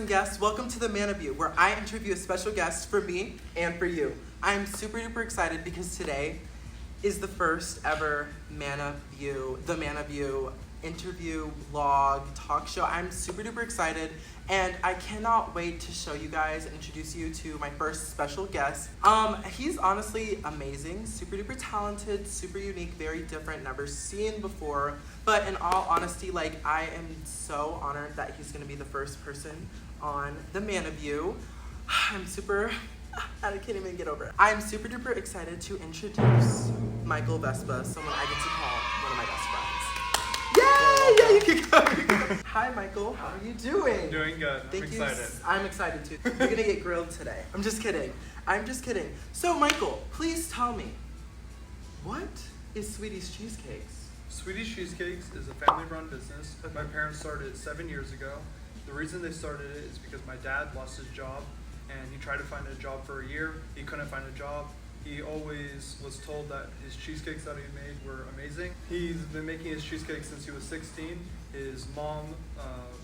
guests, welcome to the MannaView, where I interview a special guest for me and for you. I'm super duper excited because today is the first ever MannaView, the MannaView interview, vlog, talk show. I'm super duper excited and I cannot wait to show you guys and introduce you to my first special guest. He's honestly amazing, super duper talented, super unique, very different, never seen before. But in all honesty, like, I am so honored that he's gonna be the first person on the MannaView. I can't even get over it. I'm super duper excited to introduce Michael Vespa, someone I get to call one of my best friends. Yay! Yeah, you can go. Hi, Michael. How are you doing? Doing good. I'm excited. I'm excited too. You're gonna get grilled today. I'm just kidding. So, Michael, please tell me, what is Sweetie's Cheesecakes? Sweetie's Cheesecakes is a family-run business. My parents started it 7 years ago. The reason they started it is because my dad lost his job and he tried to find a job for a year. He couldn't find a job. He always was told that his cheesecakes that he made were amazing. He's been making his cheesecakes since he was 16. His mom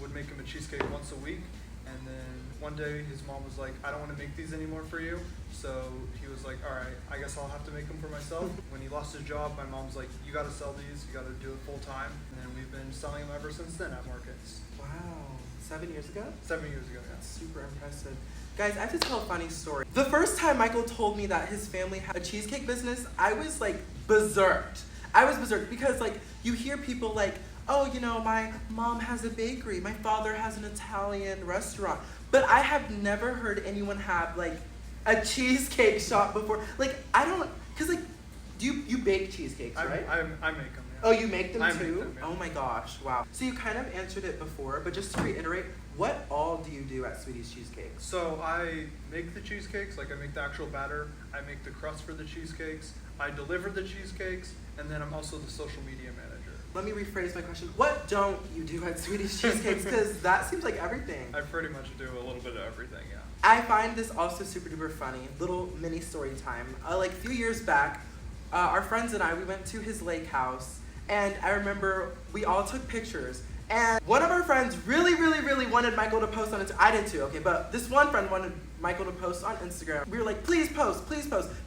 would make him a cheesecake once a week. And then one day his mom was like, I don't want to make these anymore for you. So he was like, all right, I guess I'll have to make them for myself. When he lost his job, my mom's like, you got to sell these. You got to do it full time. And then we've been selling them ever since then at markets. Wow, 7 years ago? 7 years ago, yeah. That's super impressive. Guys, I have to tell a funny story. The first time Michael told me that his family had a cheesecake business, I was like berserked. I was berserked because, like, you hear people like, oh, you know, my mom has a bakery, my father has an Italian restaurant, but I have never heard anyone have like a cheesecake shop before. Like, I don't, cause like, do you bake cheesecakes, right? I make them, yeah. Oh, you make them too? I make them, yeah. Oh my gosh, wow. So you kind of answered it before, but just to reiterate, what all do you do at Sweetie's Cheesecakes? So I make the cheesecakes, like I make the actual batter, I make the crust for the cheesecakes, I deliver the cheesecakes, and then I'm also the social media manager. Let me rephrase my question. What don't you do at Sweetie's Cheesecakes? Because that seems like everything. I pretty much do a little bit of everything, yeah. I find this also super duper funny. Little mini story time. Like a few years back, our friends and I, we went to his lake house, and I remember we all took pictures. And one of our friends really wanted Michael to post on Instagram. I did too, okay, but this one friend wanted Michael to post on Instagram. We were like, please post,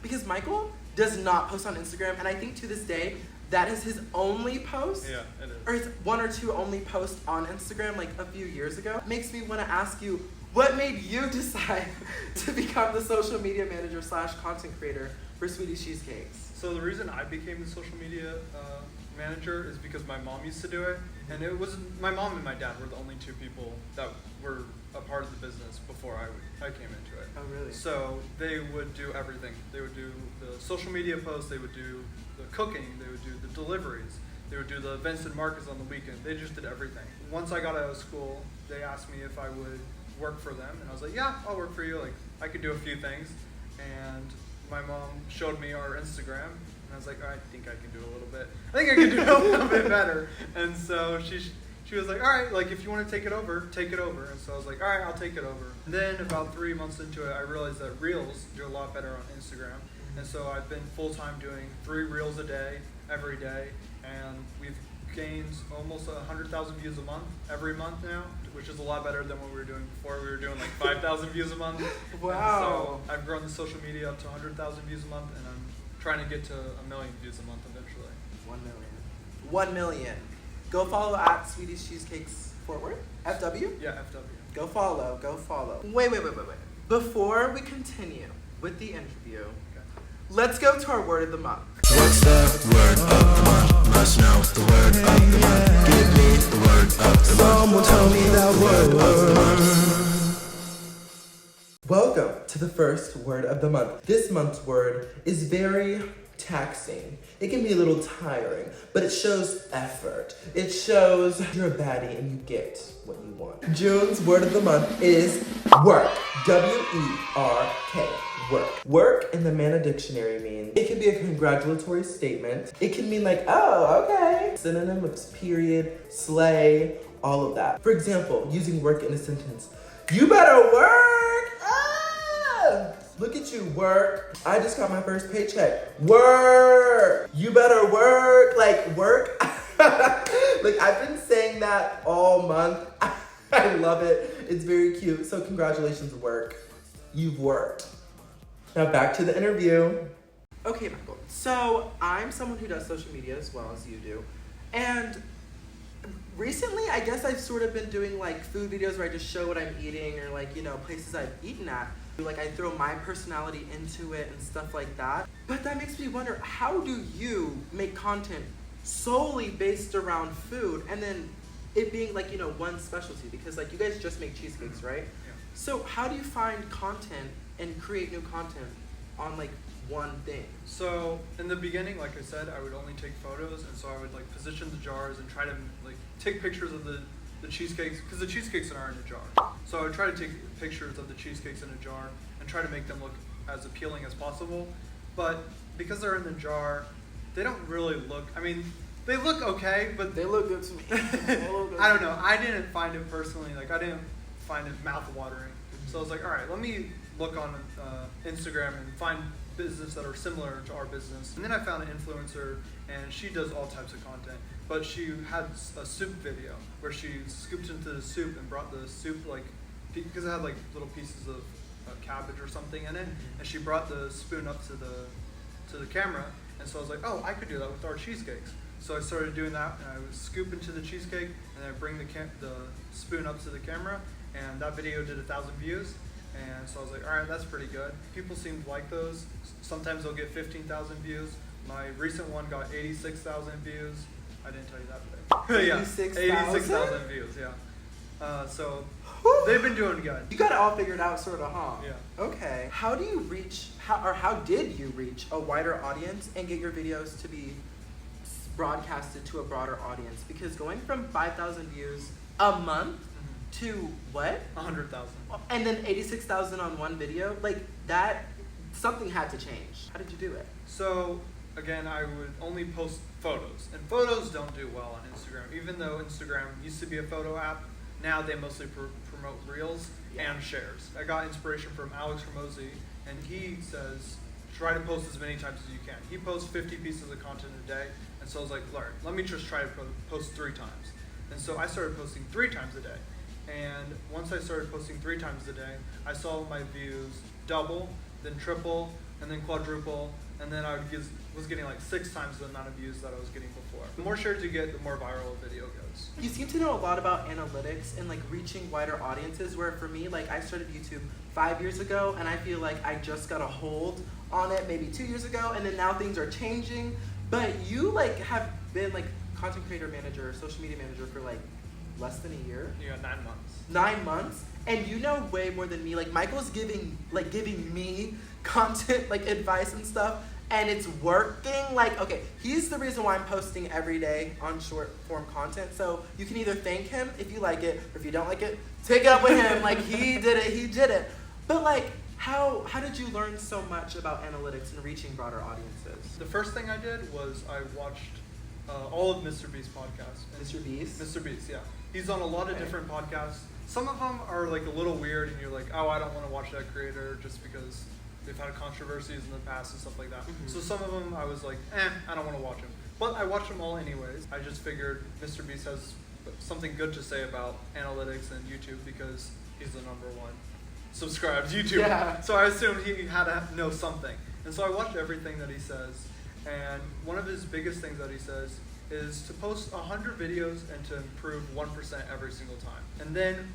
because Michael does not post on Instagram, and I think to this day, that is his only post. Yeah, it is. Or his one or two only posts on Instagram, like a few years ago. Makes me want to ask you, what made you decide to become the social media manager / content creator for Sweetie's Cheesecakes? So the reason I became the social media manager is because my mom used to do it, and it was my mom and my dad were the only two people that were a part of the business before I came into it. Oh, really? So they would do everything. They would do the social media posts, they would do the cooking, they would do the deliveries, they would do the events and markets on the weekend. They just did everything. Once I got out of school, they asked me if I would work for them, and I was like, yeah, I'll work for you. Like, I could do a few things. And my mom showed me our Instagram, and I was like, I think I can do a little bit. I think I can do a little bit better. And so she was like, all right, like, if you want to take it over, take it over. And so I was like, all right, I'll take it over. And then about 3 months into it, I realized that Reels do a lot better on Instagram. And so I've been full-time doing 3 Reels a day, every day. And we've gained almost 100,000 views a month, every month now, which is a lot better than what we were doing before. We were doing like 5,000 views a month. Wow. And so I've grown the social media up to 100,000 views a month, and I'm trying to get to 1 million views a month eventually. 1 million. 1 million. Go follow at Sweetie's Cheesecakes Fort Worth? FW? Yeah, FW. Go follow. Wait. Before we continue with the interview, let's go to our word of the month. What's the word of the month? Must know the word of the month. Give me the word of the month. Someone tell me that word of the month. Welcome to the first word of the month. This month's word is very taxing. It can be a little tiring, but it shows effort. It shows you're a baddie and you get what you want. June's word of the month is work. W-E-R-K. Work. Work in the Manna dictionary means it can be a congratulatory statement. It can mean like, oh, okay. Synonym of period, slay, all of that. For example, using work in a sentence. You better work. Ah! Look at you, work. I just got my first paycheck. Work. You better work. Like, work. Like, I've been saying that all month. I love it. It's very cute. So congratulations, work. You've worked. Now back to the interview. Okay, Michael. So I'm someone who does social media as well as you do. And recently, I guess I've sort of been doing like food videos where I just show what I'm eating or like, you know, places I've eaten at. Like I throw my personality into it and stuff like that. But that makes me wonder, how do you make content solely based around food and then it being like, you know, one specialty? Because like you guys just make cheesecakes, right? Yeah. So how do you find content and create new content on like one thing? So in the beginning, like I said, I would only take photos, and so I would like position the jars and try to like take pictures of the cheesecakes, because the cheesecakes are in a jar. So I would try to take pictures of the cheesecakes in a jar and try to make them look as appealing as possible. But because they're in the jar, they don't really look, I mean, they look okay, but They look good to me. I don't know. I didn't find it personally, like I didn't find it mouth-watering. So I was like, all right, let me look on Instagram and find business that are similar to our business. And then I found an influencer, and she does all types of content. But she had a soup video where she scooped into the soup and brought the soup, like, because it had like little pieces of cabbage or something in it, and she brought the spoon up to the camera. And so I was like, oh, I could do that with our cheesecakes. So I started doing that, and I would scoop into the cheesecake, and I bring the spoon up to the camera, and that video did 1,000 views. And so I was like, all right, that's pretty good. People seem to like those. Sometimes they'll get 15,000 views. My recent one got 86,000 views. I didn't tell you that today. Yeah, 86,000 views, yeah. So they've been doing good. You got it all figured out, sort of, huh? Yeah. Okay. How do you reach, how did you reach a wider audience and get your videos to be broadcasted to a broader audience? Because going from 5,000 views a month to what? 100,000. And then 86,000 on one video, like that, something had to change. How did you do it? So again, I would only post photos, and photos don't do well on Instagram. Even though Instagram used to be a photo app, now they mostly promote reels and shares. I got inspiration from Alex Ramosi, and he says try to post as many times as you can. He posts 50 pieces of content a day, and so I was like, let me just try to post 3 times. And so I started posting 3 times a day. And once I started posting 3 times a day, I saw my views double, then triple, and then quadruple, and then I was getting like 6 times the amount of views that I was getting before. The more shares you get, the more viral a video goes. You seem to know a lot about analytics and like reaching wider audiences, where for me, like I started YouTube 5 years ago, and I feel like I just got a hold on it maybe 2 years ago, and then now things are changing. But you like have been like content creator manager, social media manager for like less than a year? Yeah, 9 months. 9 months? And you know way more than me. Like Michael's giving me content like advice and stuff, and it's working. Like, okay, he's the reason why I'm posting every day on short form content. So you can either thank him if you like it, or if you don't like it, take it up with him. Like he did it. But like, how did you learn so much about analytics and reaching broader audiences? The first thing I did was I watched all of Mr. Beast's podcasts. Mr. Beast? Mr. Beast, yeah. He's on a lot of different podcasts. Some of them are like a little weird, and you're like, oh, I don't want to watch that creator just because they've had controversies in the past and stuff like that. Mm-hmm. So some of them I was like, I don't want to watch them. But I watched them all anyways. I just figured Mr. Beast has something good to say about analytics and YouTube because he's the #1 subscribed YouTuber. Yeah. So I assumed he had to know something. And so I watched everything that he says. And one of his biggest things that he says is to post 100 videos and to improve 1% every single time. And then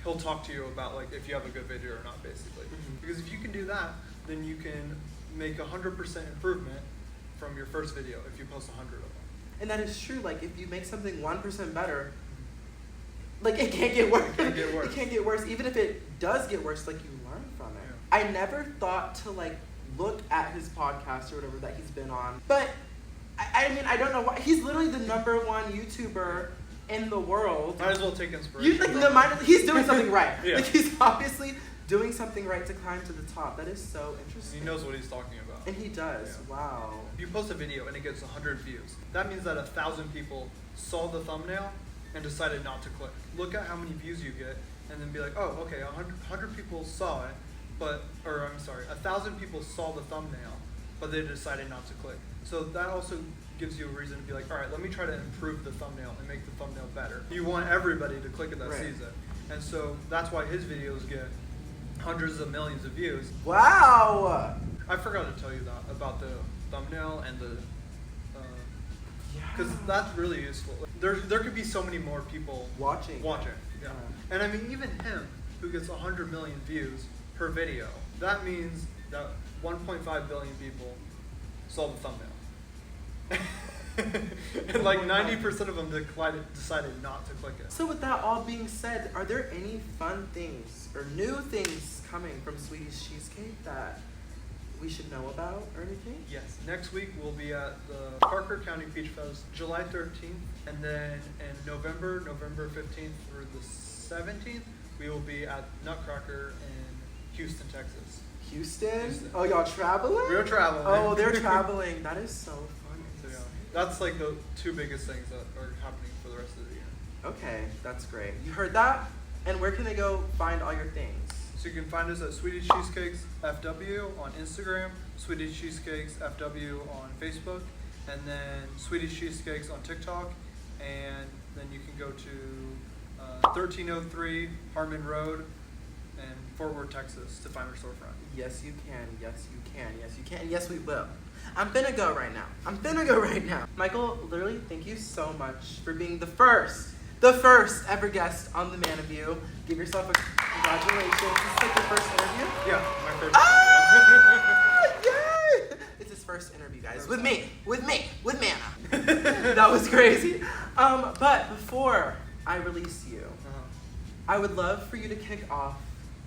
he'll talk to you about like if you have a good video or not, basically. Mm-hmm. Because if you can do that, then you can make 100% improvement from your first video if you post 100 of them. And that is true. Like if you make something 1% better, like it can't get worse. It can't get worse. It can't get worse. Even if it does get worse, like you learn from it. Yeah. I never thought to like look at his podcast or whatever that he's been on. But I mean, I don't know why. He's literally the #1 YouTuber in the world. Might as well take inspiration. He's doing something right. Yeah. Like he's obviously doing something right to climb to the top. That is so interesting. He knows what he's talking about. And he does. Yeah. Wow. If you post a video and it gets 100 views, that means that 1,000 people saw the thumbnail and decided not to click. Look at how many views you get and then be like, oh, okay, 100 people saw it, 1,000 people saw the thumbnail, but they decided not to click. So that also gives you a reason to be like, all right, let me try to improve the thumbnail and make the thumbnail better. You want everybody to click it that sees it. And so that's why his videos get hundreds of millions of views. Wow! I forgot to tell you that about the thumbnail and the, because that's really useful. There could be so many more people watching. Yeah. And I mean, even him, who gets 100 million views per video, that means that 1.5 billion people saw the thumbnail. And like 90% of them decided not to click it. So with that all being said, are there any fun things or new things coming from Sweetie's Cheesecake that we should know about or anything? Yes. Next week we'll be at the Parker County Peach Fest, July 13th, and then in November 15th through the 17th, we will be at Nutcracker in Houston, Texas. Houston? Oh, y'all traveling? We're traveling. Oh, they're traveling. That is so fun. So, yeah, that's like the two biggest things that are happening for the rest of the year. Okay, that's great. You heard that? And where can they go find all your things? So you can find us at Sweetie's Cheesecakes FW on Instagram, Sweetie's Cheesecakes FW on Facebook, and then Sweetie's Cheesecakes on TikTok, and then you can go to 1303 Harmon Road in Fort Worth, Texas to find our storefront. Yes, you can. Yes, you can. Yes, you can. Yes, we will. I'm finna go right now. Michael, literally, thank you so much for being the first ever guest on the MannaView. Give yourself a congratulations. This is like your first interview? Yeah, my favorite. Yay! It's his first interview, guys. With me, Manna. That was crazy. But before I release you, I would love for you to kick off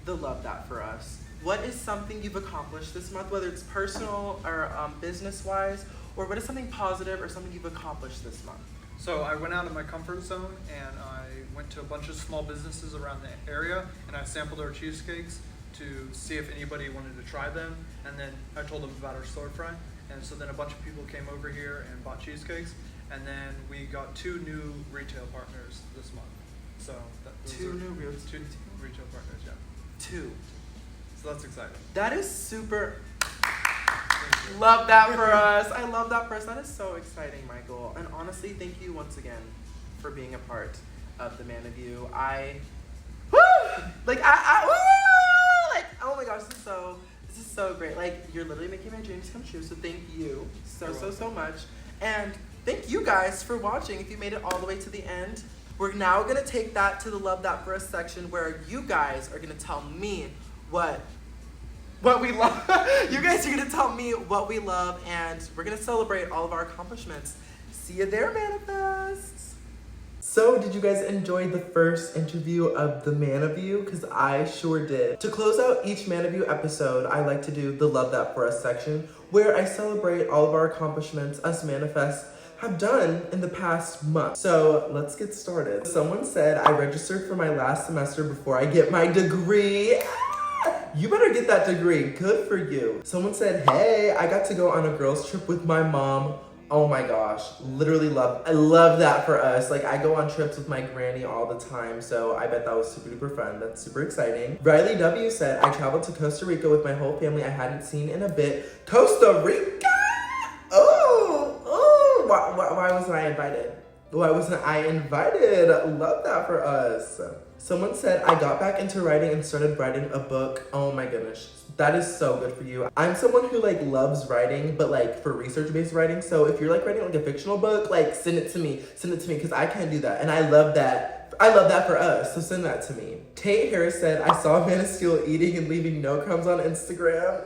the Love That for us. What is something you've accomplished this month, whether it's personal or business-wise, or what is something positive or something you've accomplished this month? So I went out of my comfort zone and I went to a bunch of small businesses around the area and I sampled our cheesecakes to see if anybody wanted to try them, and then I told them about our storefront, and so then a bunch of people came over here and bought cheesecakes, and then we got 2 new retail partners this month. So two new retail partners, yeah. 2. So that's exciting. That is super. Love that for us. I love that for us. That is so exciting, Michael. And honestly, thank you once again for being a part of the MannaView. Oh my gosh, this is so great. Like, you're literally making my dreams come true. So thank you so much. And thank you guys for watching. If you made it all the way to the end, we're now gonna take that to the Love That for Us section where you guys are gonna tell me what we love. You guys are gonna tell me what we love, and we're gonna celebrate all of our accomplishments. See you there, Mannafests. So, did you guys enjoy the first interview of the MannaView? Because I sure did. To close out each MannaView episode, I like to do the Love That For Us section, where I celebrate all of our accomplishments us Mannafests have done in the past month. So let's get started. Someone said I registered for my last semester before I get my degree. You better get that degree. Good for you. Someone said, hey, I got to go on a girls trip with my mom. Oh my gosh, literally I love that for us. Like, I go on trips with my granny all the time, so I bet that was super duper fun. That's super exciting. Riley W said, I traveled to Costa Rica with my whole family I hadn't seen in a bit. Costa Rica? Why wasn't I invited? Why wasn't I invited? Love that for us. Someone said, I got back into writing and started writing a book. Oh my goodness. That is so good for you. I'm someone who like loves writing, but like for research-based writing. So if you're like writing like a fictional book, like send it to me because I can't do that. And I love that. I love that for us. So send that to me. Tate Harris said, I saw Manna Steel eating and leaving no crumbs on Instagram.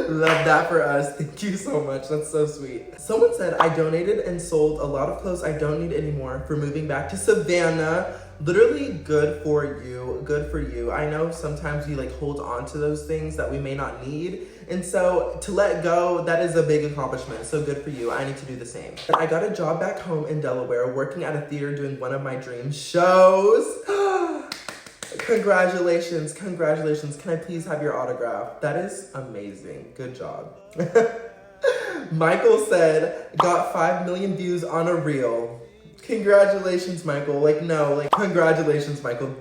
Love that for us. Thank you so much. That's so sweet. Someone said, I donated and sold a lot of clothes I don't need anymore for moving back to Savannah. Literally good for you. Good for you. I know sometimes we like hold on to those things that we may not need. And so to let go, that is a big accomplishment. So good for you. I need to do the same. I got a job back home in Delaware working at a theater doing one of my dream shows. Congratulations. Can I please have your autograph? That is amazing. Good job. Michael said, got 5 million views on a reel. Congratulations, Michael. Congratulations, Michael.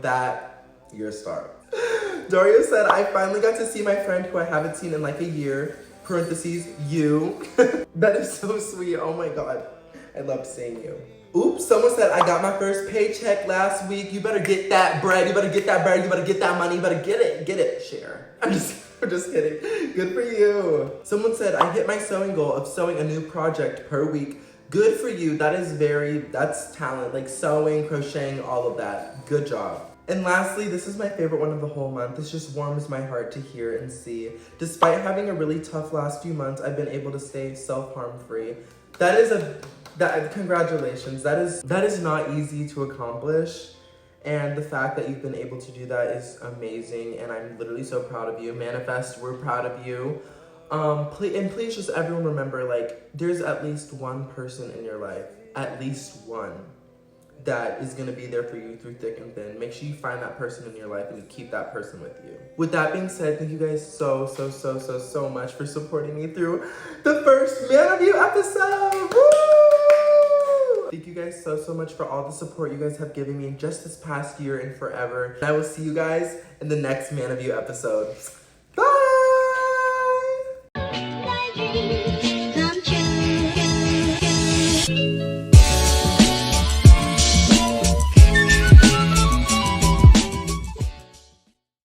You're a star. Dario said, I finally got to see my friend who I haven't seen in like a year. parentheses, you. That is so sweet, oh my God. I love seeing you. Oops, someone said I got my first paycheck last week. You better get that bread, you better get that bread, you better get that money, you better get it, share. I'm just kidding, good for you. Someone said I hit my sewing goal of sewing a new project per week. Good for you, that's talent, like sewing, crocheting, all of that. Good job. And lastly, this is my favorite one of the whole month. This just warms my heart to hear and see. Despite having a really tough last few months, I've been able to stay self-harm free. Congratulations. That is not easy to accomplish. And the fact that you've been able to do that is amazing. And I'm literally so proud of you. Mannafests, we're proud of you. Please just everyone remember, like, there's at least one person in your life, at least one, that is gonna be there for you through thick and thin. Make sure you find that person in your life and you keep that person with you. With that being said, thank you guys so much for supporting me through the first MannaView episode. Woo! Thank you guys so much for all the support you guys have given me just this past year and forever. And I will see you guys in the next MannaView episode.